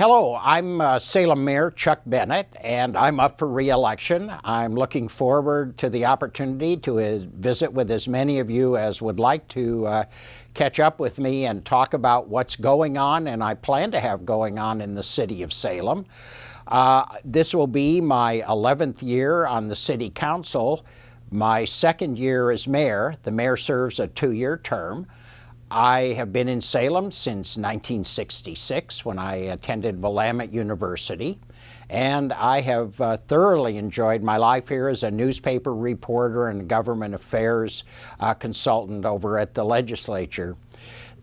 Hello, I'm Salem Mayor Chuck Bennett, and I'm up for re-election. I'm looking forward to the opportunity to visit with as many of you as would like to catch up with me and talk about what's going on and I plan to have going on in the city of Salem. This will be my 11th year on the city council. My second year as mayor. The mayor serves a 2-year term. I have been in Salem since 1966 when I attended Willamette University, and I have thoroughly enjoyed my life here as a newspaper reporter and government affairs consultant over at the legislature.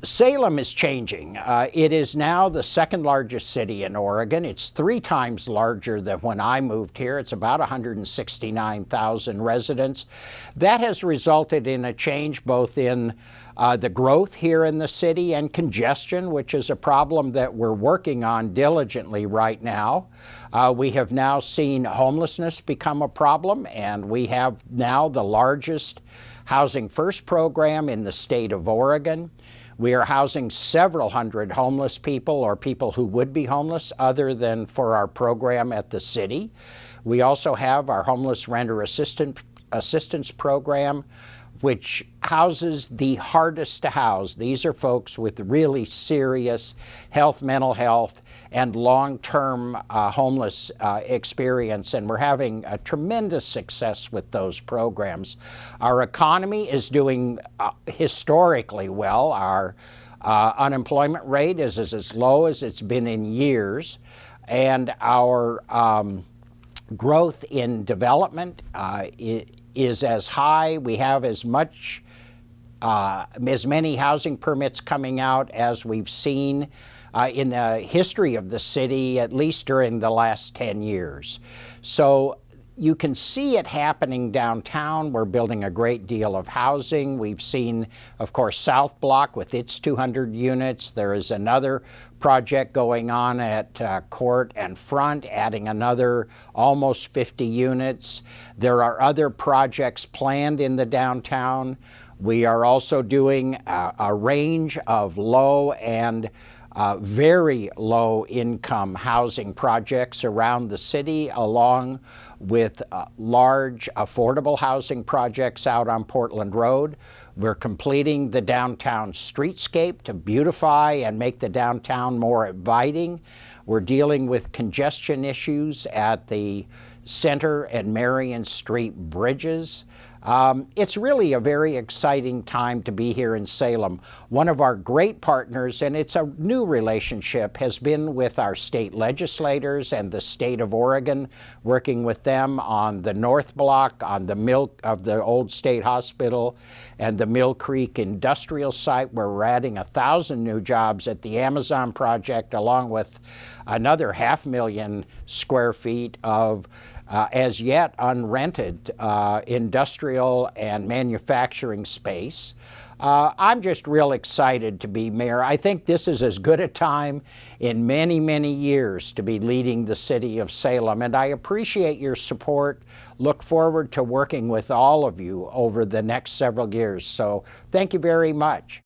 Salem is changing. It is now the second largest city in Oregon. It's 3 times larger than when I moved here. It's about 169,000 residents. That has resulted in a change both in the growth here in the city and congestion, which is a problem that we're working on diligently right now. We have now seen homelessness become a problem, and we have now the largest Housing First program in the state of Oregon. We are housing several hundred homeless people or people who would be homeless other than for our program at the city. We also have our Homeless Renter Assistance Program, which houses the hardest to house. These are folks with really serious health, mental health, and long-term homeless experience, and we're having a tremendous success with those programs. Our economy is doing historically well. Our unemployment rate is as low as it's been in years, and our growth in development is as high. We have as many housing permits coming out as we've seen in the history of the city, at least during the last 10 years. So you can see it happening downtown. We're building a great deal of housing. We've seen, of course, South Block with its 200 units. There is another project going on at Court and Front, adding another almost 50 units. There are other projects planned in the downtown. We are also doing a range of low and very low income housing projects around the city, along with large affordable housing projects out on Portland Road. We're completing the downtown streetscape to beautify and make the downtown more inviting. We're dealing with congestion issues at the Center and Marion Street bridges. It's really a very exciting time to be here in Salem. One of our great partners, and it's a new relationship, has been with our state legislators and the state of Oregon, working with them on the North Block, on the the old state hospital, and the Mill Creek industrial site, where we're adding 1,000 new jobs at the Amazon project, along with another 500,000 square feet of as yet unrented industrial and manufacturing space. I'm just real excited to be mayor. I think this is as good a time in many, many years to be leading the city of Salem, and I appreciate your support. Look forward to working with all of you over the next several years. So thank you very much.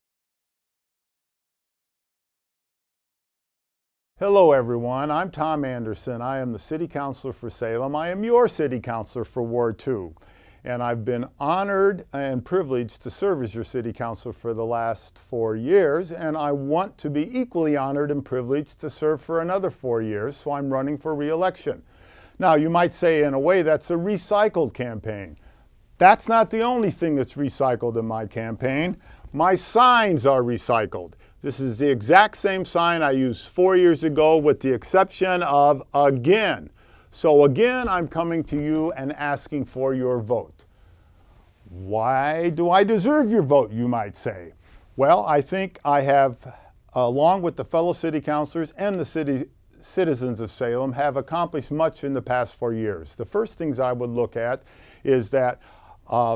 Hello everyone, I'm Tom Anderson. I am the City Councilor for Salem. I am your City Councilor for Ward 2. And I've been honored and privileged to serve as your City Councilor for the last 4 years, and I want to be equally honored and privileged to serve for another 4 years, so I'm running for re-election. Now you might say in a way that's a recycled campaign. That's not the only thing that's recycled in my campaign. My signs are recycled. This is the exact same sign I used 4 years ago, with the exception of again. So again, I'm coming to you and asking for your vote. Why do I deserve your vote, you might say? Well, I think I have, along with the fellow city councilors and the citizens of Salem, have accomplished much in the past 4 years. The first things I would look at is that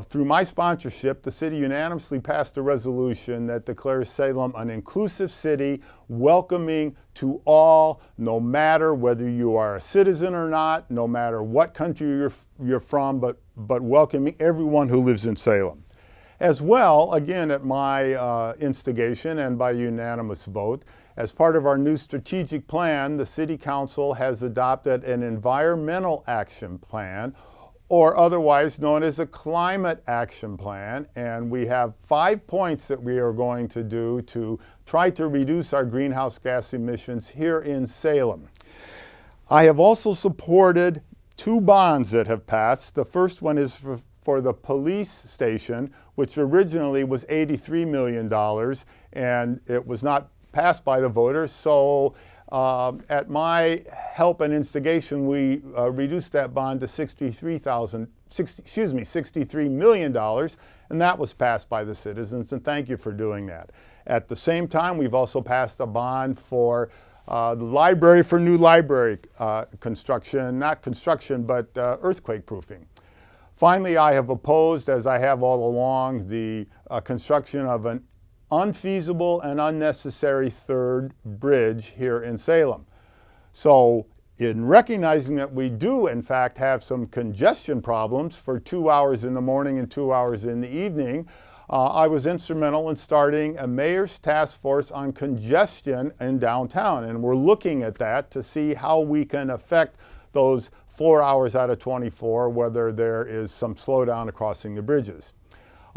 through my sponsorship, the city unanimously passed a resolution that declares Salem an inclusive city, welcoming to all, no matter whether you are a citizen or not, no matter what country you're from, but welcoming everyone who lives in Salem. As well, again, at my instigation and by unanimous vote, As part of our new strategic plan, the City Council has adopted an environmental action plan, or otherwise known as a climate action plan, and we have 5 points that we are going to do to try to reduce our greenhouse gas emissions here in Salem. I have also supported 2 bonds that have passed. The first one is for the police station, which originally was $83 million, and it was not passed by the voters, so at my help and instigation, we reduced that bond to $63 million, and that was passed by the citizens, and thank you for doing that. At the same time, we've also passed a bond for the library, for new library construction, not construction, but earthquake proofing. Finally, I have opposed, as I have all along, the construction of an unfeasible and unnecessary third bridge here in Salem. So in recognizing that we do in fact have some congestion problems for 2 hours in the morning and 2 hours in the evening, I was instrumental in starting a mayor's task force on congestion in downtown, and we're looking at that to see how we can affect those 4 hours out of 24, whether there is some slowdown of crossing the bridges.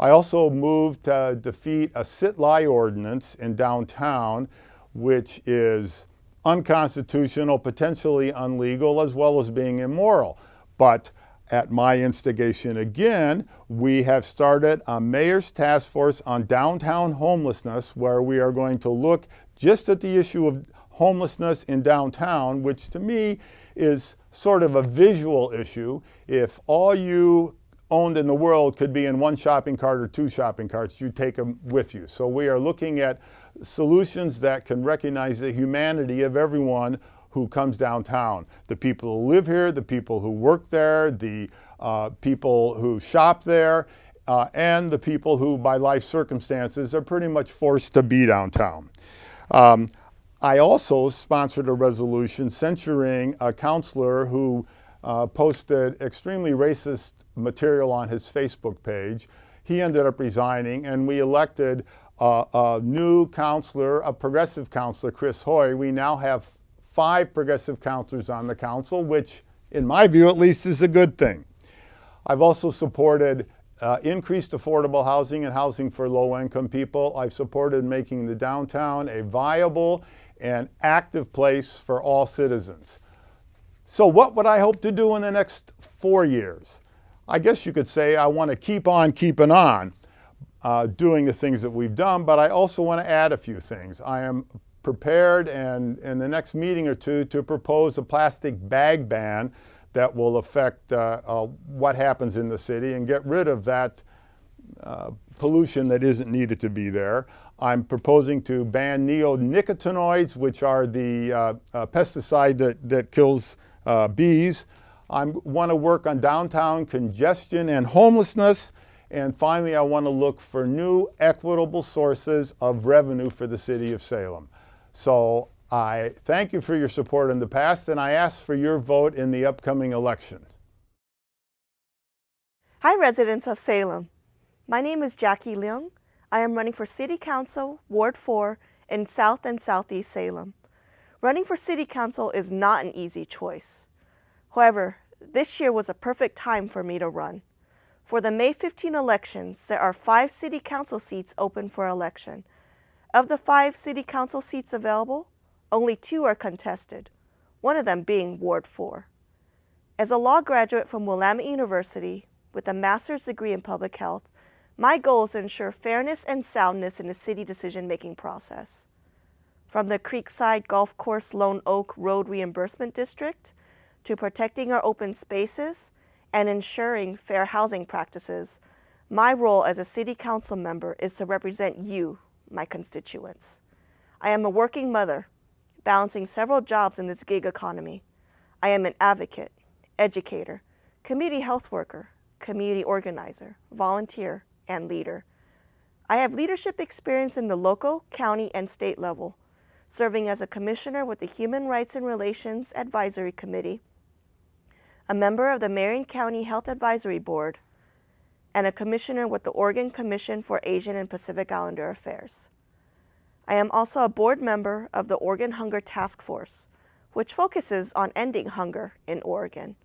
I also moved to defeat a sit-lie ordinance in downtown, which is unconstitutional, potentially illegal, as well as being immoral. But at my instigation again, we have started a mayor's task force on downtown homelessness, where we are going to look just at the issue of homelessness in downtown, which to me is sort of a visual issue. If all you owned in the world could be in 1 shopping cart or 2 shopping carts, you take them with you. So we are looking at solutions that can recognize the humanity of everyone who comes downtown. The people who live here, the people who work there, the people who shop there, and the people who by life circumstances are pretty much forced to be downtown. I also sponsored a resolution censuring a counselor who posted extremely racist material on his Facebook page. He ended up resigning, and we elected a new counselor, a progressive counselor, Chris Hoy. We now have 5 progressive counselors on the council, which in my view at least is a good thing. I've also supported increased affordable housing and housing for low-income people. I've supported making the downtown a viable and active place for all citizens. So what would I hope to do in the next 4 years? I guess you could say I want to keep on keeping on doing the things that we've done, but I also want to add a few things. I am prepared, and in the next meeting or two, to propose a plastic bag ban that will affect what happens in the city and get rid of that pollution that isn't needed to be there. I'm proposing to ban neonicotinoids, which are the pesticide that kills bees. I want to work on downtown congestion and homelessness. And finally, I want to look for new equitable sources of revenue for the city of Salem. So I thank you for your support in the past, and I ask for your vote in the upcoming elections. Hi, residents of Salem. My name is Jackie Leung. I am running for City Council, Ward 4, in South and Southeast Salem. Running for City Council is not an easy choice. However, this year was a perfect time for me to run. For the May 15 elections, there are 5 City Council seats open for election. Of the 5 City Council seats available, only 2 are contested, one of them being Ward 4. As a law graduate from Willamette University with a master's degree in public health, my goal is to ensure fairness and soundness in the city decision-making process. From the Creekside Golf Course Lone Oak Road Reimbursement District to protecting our open spaces and ensuring fair housing practices, my role as a City Council member is to represent you, my constituents. I am a working mother, balancing several jobs in this gig economy. I am an advocate, educator, community health worker, community organizer, volunteer, and leader. I have leadership experience in the local, county, and state level, serving as a commissioner with the Human Rights and Relations Advisory Committee, a member of the Marion County Health Advisory Board, and a commissioner with the Oregon Commission for Asian and Pacific Islander Affairs. I am also a board member of the Oregon Hunger Task Force, which focuses on ending hunger in Oregon.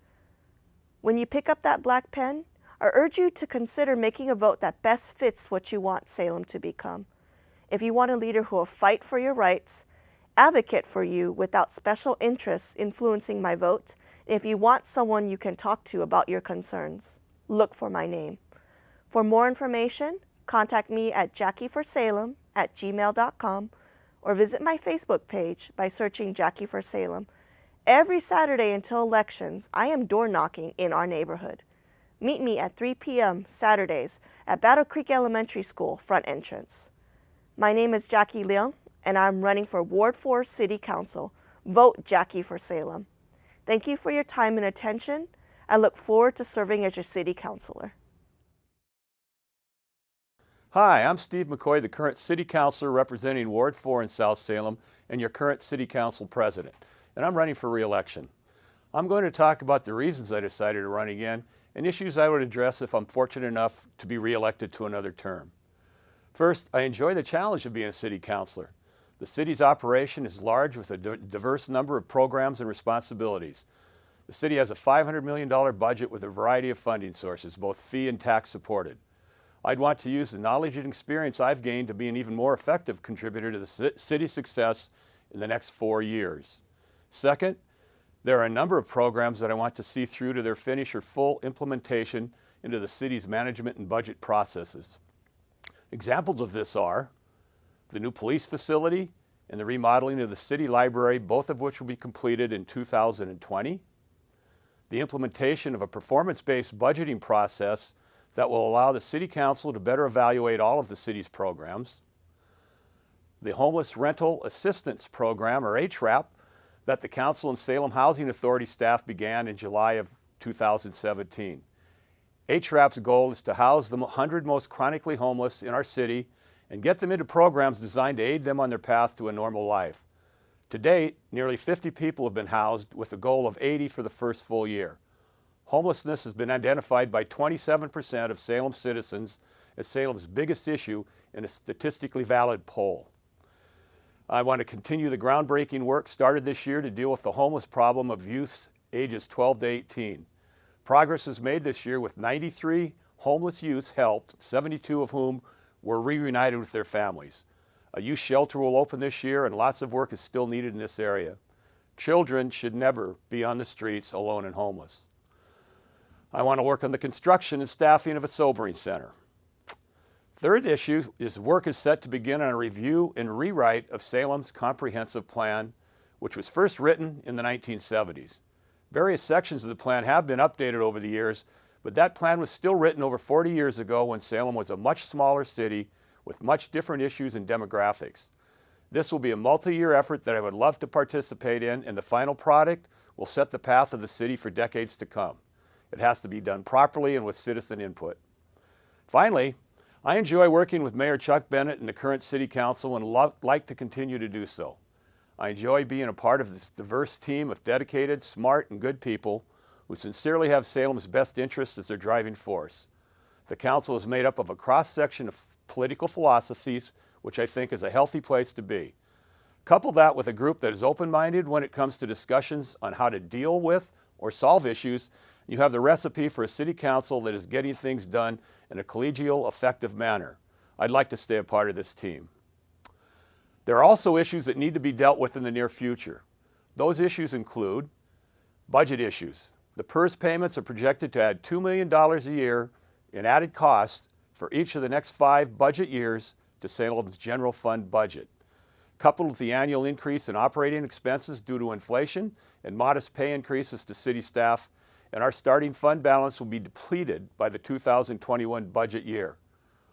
When you pick up that black pen, I urge you to consider making a vote that best fits what you want Salem to become. If you want a leader who will fight for your rights, advocate for you without special interests influencing my vote, and if you want someone you can talk to about your concerns, look for my name. For more information, contact me at jackieforsalem@gmail.com or visit my Facebook page by searching Jackie for Salem. Every Saturday until elections, I am door knocking in our neighborhood. Meet me at 3 p.m. Saturdays at Battle Creek Elementary School front entrance. My name is Jackie Leung, and I'm running for Ward 4 City Council. Vote Jackie for Salem. Thank you for your time and attention. I look forward to serving as your city councilor. Hi, I'm Steve McCoy, the current City Councilor representing Ward 4 in South Salem and your current City Council President, and I'm running for re-election. I'm going to talk about the reasons I decided to run again and issues I would address if I'm fortunate enough to be re-elected to another term. First, I enjoy the challenge of being a City Councilor. The city's operation is large with a diverse number of programs and responsibilities. The city has a $500 million budget with a variety of funding sources, both fee and tax supported. I'd want to use the knowledge and experience I've gained to be an even more effective contributor to the city's success in the next 4 years. Second, there are a number of programs that I want to see through to their finish or full implementation into the city's management and budget processes. Examples of this are the new police facility and the remodeling of the city library, both of which will be completed in 2020. The implementation of a performance-based budgeting process that will allow the City Council to better evaluate all of the city's programs. The Homeless Rental Assistance Program, or HRAP, that the Council and Salem Housing Authority staff began in July of 2017. HRAP's goal is to house the 100 most chronically homeless in our city and get them into programs designed to aid them on their path to a normal life. To date, nearly 50 people have been housed with a goal of 80 for the first full year. Homelessness has been identified by 27% of Salem citizens as Salem's biggest issue in a statistically valid poll. I want to continue the groundbreaking work started this year to deal with the homeless problem of youths ages 12 to 18. Progress is made this year with 93 homeless youths helped, 72 of whom were reunited with their families. A youth shelter will open this year and lots of work is still needed in this area. Children should never be on the streets alone and homeless. I want to work on the construction and staffing of a sobering center. Third issue is work is set to begin on a review and rewrite of Salem's comprehensive plan, which was first written in the 1970s. Various sections of the plan have been updated over the years, but that plan was still written over 40 years ago when Salem was a much smaller city with much different issues and demographics. This will be a multi-year effort that I would love to participate in, and the final product will set the path of the city for decades to come. It has to be done properly and with citizen input. Finally, I enjoy working with Mayor Chuck Bennett and the current City Council and like to continue to do so. I enjoy being a part of this diverse team of dedicated, smart, and good people who sincerely have Salem's best interests as their driving force. The council is made up of a cross-section of political philosophies, which I think is a healthy place to be. Couple that with a group that is open-minded when it comes to discussions on how to deal with or solve issues, you have the recipe for a city council that is getting things done in a collegial, effective manner. I'd like to stay a part of this team. There are also issues that need to be dealt with in the near future. Those issues include budget issues. The PERS payments are projected to add $2 million a year in added costs for each of the next 5 budget years to Salem's general fund budget. Coupled with the annual increase in operating expenses due to inflation and modest pay increases to city staff, and our starting fund balance will be depleted by the 2021 budget year.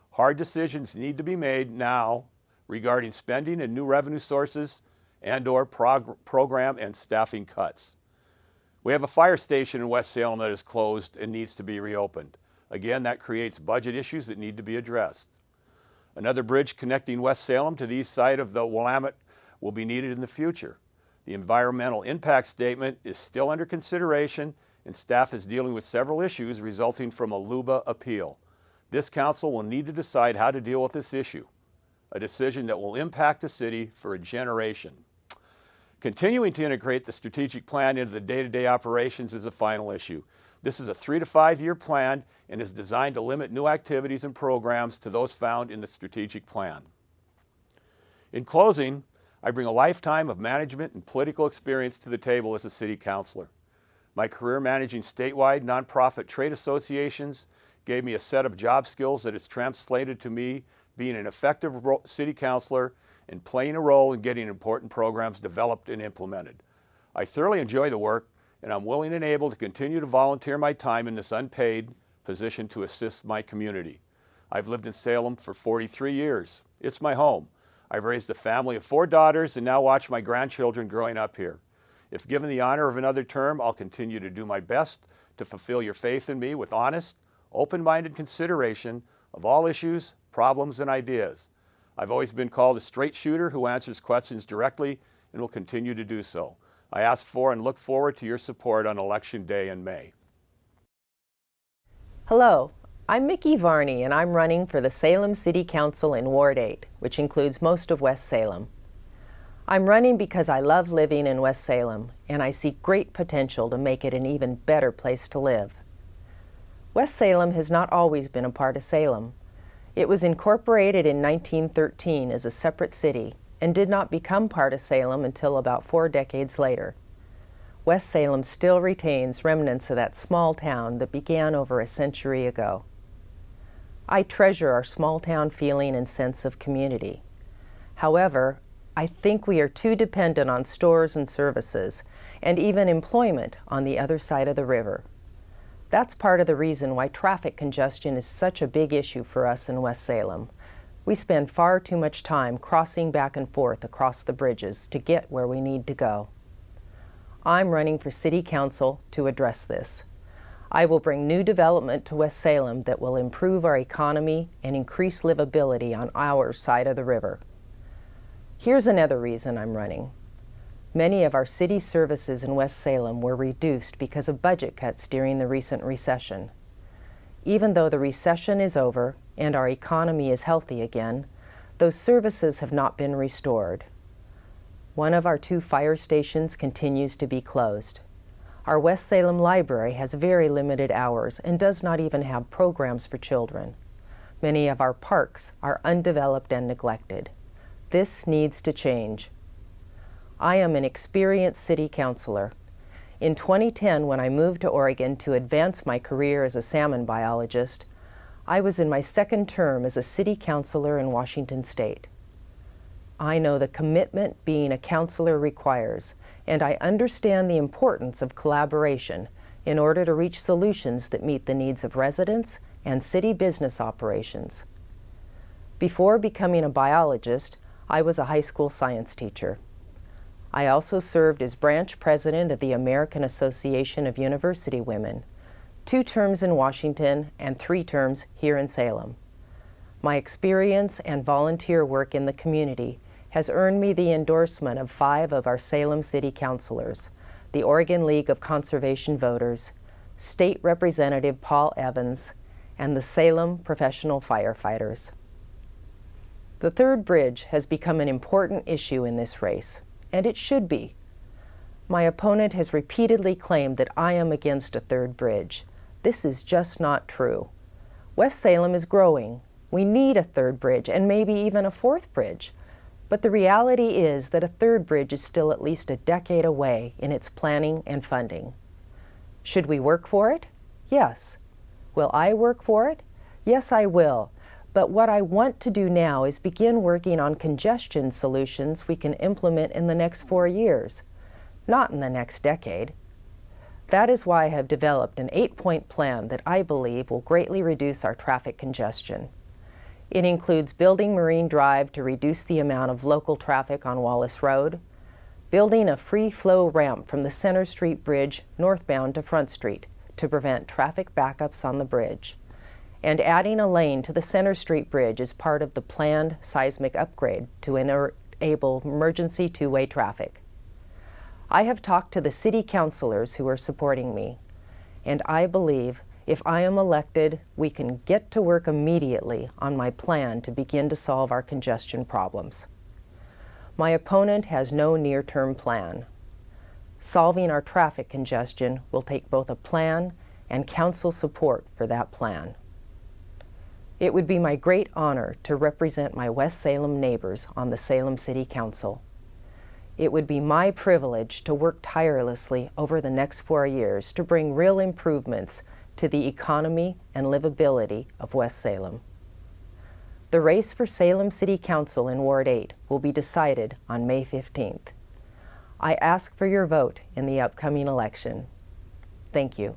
Hard decisions need to be made now regarding spending and new revenue sources and/or program and staffing cuts. We have a fire station in West Salem that is closed and needs to be reopened. Again, that creates budget issues that need to be addressed. Another bridge connecting West Salem to the east side of the Willamette will be needed in the future. The environmental impact statement is still under consideration and staff is dealing with several issues resulting from a LUBA appeal. This council will need to decide how to deal with this issue. a decision that will impact the city for a generation. Continuing to integrate the strategic plan into the day-to-day operations is a final issue. This is a 3 to 5 year plan and is designed to limit new activities and programs to those found in the strategic plan. In closing, I bring a lifetime of management and political experience to the table as a city councilor. My career managing statewide nonprofit trade associations gave me a set of job skills that has translated to me being an effective city councilor and playing a role in getting important programs developed and implemented. I thoroughly enjoy the work, and I'm willing and able to continue to volunteer my time in this unpaid position to assist my community. I've lived in Salem for 43 years. It's my home. I've raised a family of 4 daughters and now watch my grandchildren growing up here. If given the honor of another term, I'll continue to do my best to fulfill your faith in me with honest, open-minded consideration of all issues, problems, and ideas. I've always been called a straight shooter who answers questions directly and will continue to do so. I ask for and look forward to your support on Election Day in May. Hello, I'm Mickey Varney and I'm running for the Salem City Council in Ward 8, which includes most of West Salem. I'm running because I love living in West Salem and I see great potential to make it an even better place to live. West Salem has not always been a part of Salem. It was incorporated in 1913 as a separate city and did not become part of Salem until about 4 decades later. West Salem still retains remnants of that small town that began over a century ago. I treasure our small town feeling and sense of community. However, I think we are too dependent on stores and services, and even employment on the other side of the river. That's part of the reason why traffic congestion is such a big issue for us in West Salem. We spend far too much time crossing back and forth across the bridges to get where we need to go. I'm running for City Council to address this. I will bring new development to West Salem that will improve our economy and increase livability on our side of the river. Here's another reason I'm running. Many of our city services in West Salem were reduced because of budget cuts during the recent recession. Even though the recession is over and our economy is healthy again, those services have not been restored. One of our 2 fire stations continues to be closed. Our West Salem Library has very limited hours and does not even have programs for children. Many of our parks are undeveloped and neglected. This needs to change. I am an experienced city councilor. In 2010, when I moved to Oregon to advance my career as a salmon biologist, I was in my 2nd term as a city councilor in Washington State. I know the commitment being a councilor requires, and I understand the importance of collaboration in order to reach solutions that meet the needs of residents and city business operations. Before becoming a biologist, I was a high school science teacher. I also served as branch president of the American Association of University Women, 2 terms in Washington and 3 terms here in Salem. My experience and volunteer work in the community has earned me the endorsement of 5 of our Salem City Councilors, the Oregon League of Conservation Voters, State Representative Paul Evans, and the Salem Professional Firefighters. The 3rd bridge has become an important issue in this race, and it should be. My opponent has repeatedly claimed that I am against a 3rd bridge. This is just not true. West Salem is growing. We need a 3rd bridge and maybe even a 4th bridge. But the reality is that a 3rd bridge is still at least a decade away in its planning and funding. Should we work for it? Yes. Will I work for it? Yes, I will. But what I want to do now is begin working on congestion solutions we can implement in the next 4 years, not in the next decade. That is why I have developed an 8-point plan that I believe will greatly reduce our traffic congestion. It includes building Marine Drive to reduce the amount of local traffic on Wallace Road, building a free-flow ramp from the Center Street Bridge northbound to Front Street to prevent traffic backups on the bridge, and adding a lane to the Center Street Bridge as part of the planned seismic upgrade to enable emergency 2-way traffic. I have talked to the city councilors who are supporting me, and I believe If I am elected, we can get to work immediately on my plan to begin to solve our congestion problems. My opponent has no near-term plan. Solving our traffic congestion will take both a plan and council support for that plan. It would be my great honor to represent my West Salem neighbors on the Salem City Council. It would be my privilege to work tirelessly over the next 4 years to bring real improvements to the economy and livability of West Salem. The race for Salem City Council in Ward 8 will be decided on May 15th. I ask for your vote in the upcoming election. Thank you.